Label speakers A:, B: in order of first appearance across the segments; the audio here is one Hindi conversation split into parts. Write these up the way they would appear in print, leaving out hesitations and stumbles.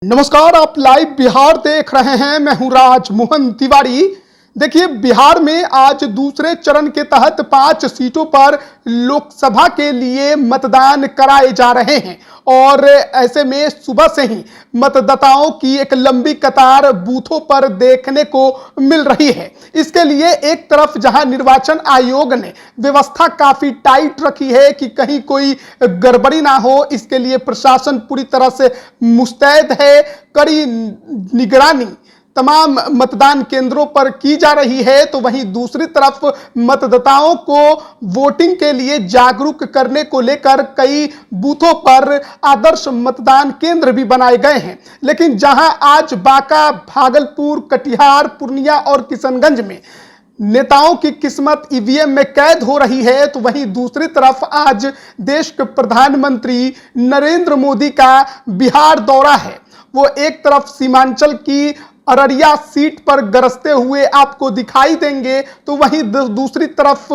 A: नमस्कार, आप लाइव बिहार देख रहे हैं। मैं हूं राजमोहन तिवारी। देखिए, बिहार में आज दूसरे चरण के तहत 5 सीटों पर लोकसभा के लिए मतदान कराए जा रहे हैं और ऐसे में सुबह से ही मतदाताओं की एक लंबी कतार बूथों पर देखने को मिल रही है। इसके लिए एक तरफ जहां निर्वाचन आयोग ने व्यवस्था काफी टाइट रखी है कि कहीं कोई गड़बड़ी ना हो, इसके लिए प्रशासन पूरी तरह से मुस्तैद है। कड़ी निगरानी तमाम मतदान केंद्रों पर की जा रही है, तो वहीं दूसरी तरफ मतदाताओं को वोटिंग के लिए जागरूक करने को लेकर कई बूथों पर आदर्श मतदान केंद्र भी बनाए गए हैं। लेकिन जहां आज बांका, भागलपुर, कटिहार, पूर्णिया और किशनगंज में नेताओं की किस्मत ईवीएम में कैद हो रही है, तो वहीं दूसरी तरफ आज देश के प्रधानमंत्री नरेंद्र मोदी का बिहार दौरा है। वो एक तरफ सीमांचल की अररिया सीट पर गरजते हुए आपको दिखाई देंगे, तो वहीं दूसरी तरफ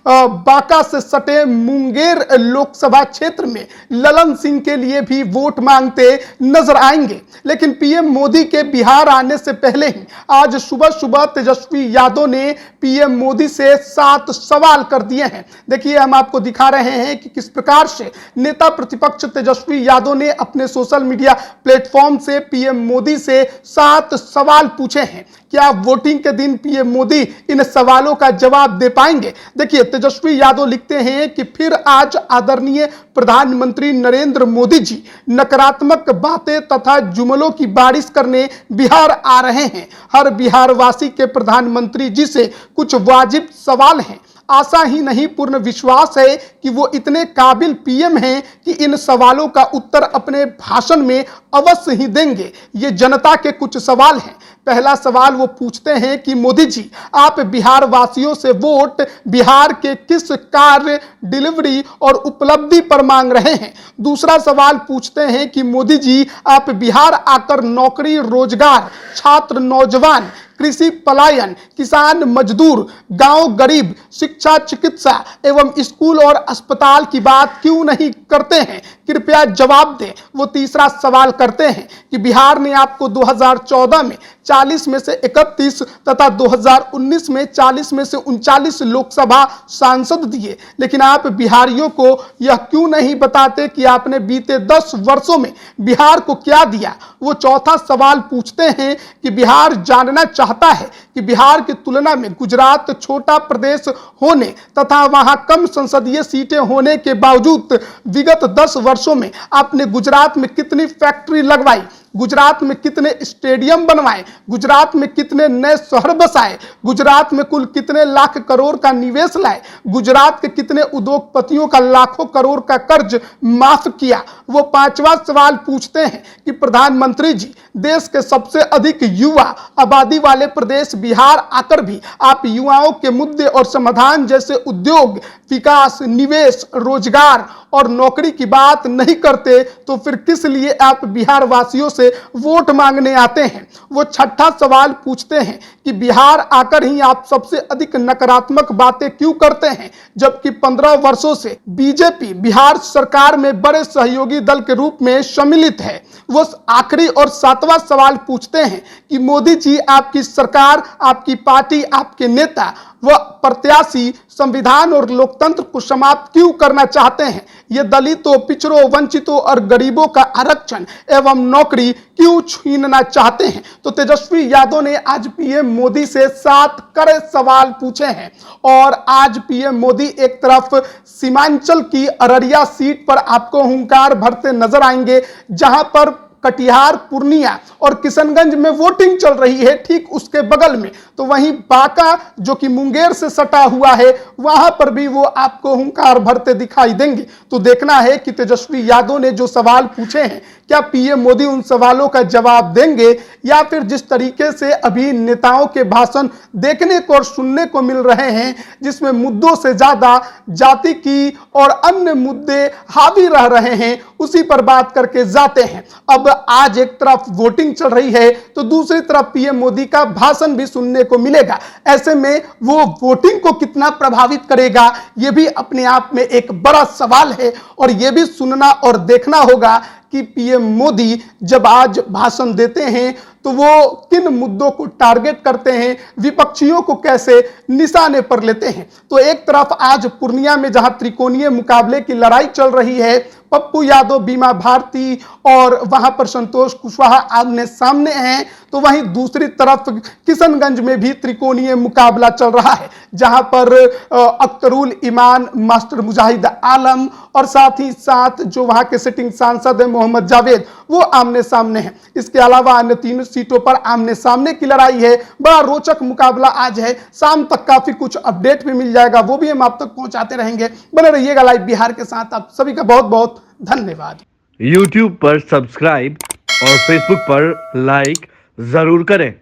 A: बांका से सटे मुंगेर लोकसभा क्षेत्र में ललन सिंह के लिए भी वोट मांगते नजर आएंगे। लेकिन पीएम मोदी के बिहार आने से पहले ही आज सुबह सुबह तेजस्वी यादव ने पीएम मोदी से 7 सवाल कर दिए हैं। देखिए, हम आपको दिखा रहे हैं कि किस प्रकार से नेता प्रतिपक्ष तेजस्वी यादव ने अपने सोशल मीडिया प्लेटफॉर्म से पीएम मोदी से 7 सवाल पूछे हैं। क्या वोटिंग के दिन पीएम मोदी इन सवालों का जवाब दे पाएंगे? देखिए, तेजस्वी यादव लिखते हैं कि फिर आज आदरणीय प्रधानमंत्री नरेंद्र मोदी जी नकारात्मक बातें तथा जुमलों की बारिश करने बिहार आ रहे हैं। हर बिहार वासी के प्रधानमंत्री जी से कुछ वाजिब सवाल हैं। आशा ही नहीं, पूर्ण विश्वास है कि वो इतने काबिल पीएम हैं कि इन सवालों का उत्तर अपने भाषण में अवश्य ही देंगे। ये जनता के कुछ सवाल हैं। पहला सवाल वो पूछते हैं कि मोदी जी, आप बिहार वासियों से वोट बिहार के किस कार्य, डिलीवरी और उपलब्धि पर मांग रहे हैं? दूसरा सवाल पूछते हैं कि मोदी जी, आप बिहार आकर नौकरी, रोजगार, छात्र, नौजवान, कृषि पलायन, किसान, मजदूर, गांव गरीब, शिक्षा, चिकित्सा एवं स्कूल और अस्पताल की बात क्यों नहीं करते हैं? कृपया जवाब दें। वो तीसरा सवाल करते हैं कि बिहार ने आपको 2014 में 40 में से 31 तथा 2019 में 40 में से 39 लोकसभा सांसद दिए, लेकिन आप बिहारियों को यह क्यों नहीं बताते कि आपने बीते 10 वर्षों में बिहार को क्या दिया? वो चौथा सवाल पूछते हैं कि बिहार जानना चाहता है कि बिहार की तुलना में गुजरात छोटा प्रदेश होने तथा वहां कम संसदीय सीटें होने के बावजूद विगत 10 वर्षों में आपने गुजरात में कितनी फैक्ट्री लगवाई, गुजरात में कितने स्टेडियम बनवाए, गुजरात में कितने नए शहर बसाए, गुजरात में कुल कितने लाख करोड़ का निवेश लाए, गुजरात के कितने उद्योगपतियों का लाखों करोड़ का कर्ज माफ किया। वो 5वां सवाल पूछते हैं कि प्रधानमंत्री जी, देश के सबसे अधिक युवा आबादी वाले प्रदेश बिहार आकर भी आप युवाओं के मुद्दे और समाधान जैसे उद्योग, विकास, निवेश, रोजगार और नौकरी की बात नहीं करते, तो फिर किस लिए आप बिहार वासियों से वोट मांगने आते हैं? वो 6ठा सवाल पूछते हैं कि बिहार आकर ही आप सबसे अधिक नकारात्मक बातें क्यों करते हैं, जबकि 15 वर्षों से बीजेपी बिहार सरकार में बड़े सहयोगी दल के रूप में सम्मिलित है। वो आखिरी और 7वां सवाल पूछते हैं कि मोदी जी, आपकी सरकार, आपकी पार्टी, आपके नेता व प्रत्याशी संविधान और लोकतंत्र को समाप्त क्यों करना चाहते हैं? ये दलितों, पिछड़ों, वंचितों और गरीबों का आरक्षण एवं नौकरी क्यों छीनना चाहते हैं? तो तेजस्वी यादव ने आज पीएम मोदी से 7 कड़े सवाल पूछे हैं और आज पीएम मोदी एक तरफ सीमांचल की अररिया सीट पर आपको हुंकार भरते नजर आएंगे, जहां पर कटिहार, पूर्णिया और किशनगंज में वोटिंग चल रही है। ठीक उसके बगल में तो वहीं बांका, जो कि मुंगेर से सटा हुआ है, वहां पर भी वो आपको हुंकार भरते दिखाई देंगे। तो देखना है कि तेजस्वी यादव ने जो सवाल पूछे हैं, क्या पीएम मोदी उन सवालों का जवाब देंगे, या फिर जिस तरीके से अभी नेताओं के भाषण देखने को और सुनने को मिल रहे हैं, जिसमें मुद्दों से ज्यादा जाति की और अन्य मुद्दे हावी रह रहे हैं, उसी पर बात करके जाते हैं। अब आज एक तरफ वोटिंग चल रही है, तो दूसरी तरफ पीएम मोदी का भाषण भी सुनने को मिलेगा। ऐसे में वो वोटिंग को कितना प्रभावित करेगा, यह भी अपने आप में एक बड़ा सवाल है और यह भी सुनना और देखना होगा कि पीएम मोदी जब आज भाषण देते हैं तो वो किन मुद्दों को टारगेट करते हैं, विपक्षियों को कैसे निशाने पर लेते हैं। तो एक तरफ आज पूर्णिया में जहां त्रिकोणीय मुकाबले की लड़ाई चल रही है, पप्पू यादव, बीमा भारती और वहां पर संतोष कुशवाहा आमने सामने हैं, तो वहीं दूसरी तरफ किशनगंज में भी त्रिकोणीय मुकाबला चल रहा है, जहां पर अख्तरुल ईमान, मास्टर मुजाहिद आलम और साथ ही साथ जो वहां के सिटिंग सांसद है मोहम्मद जावेद, वो आमने सामने हैं। इसके अलावा अन्य 3 सीटों पर आमने सामने की लड़ाई है। बड़ा रोचक मुकाबला आज है। शाम तक काफी कुछ अपडेट भी मिल जाएगा, वो भी हम आप तक पहुंचाते रहेंगे। बने रहिएगा लाइव बिहार के साथ। आप सभी का बहुत बहुत धन्यवाद।
B: YouTube पर सब्सक्राइब और Facebook पर लाइक जरूर करें।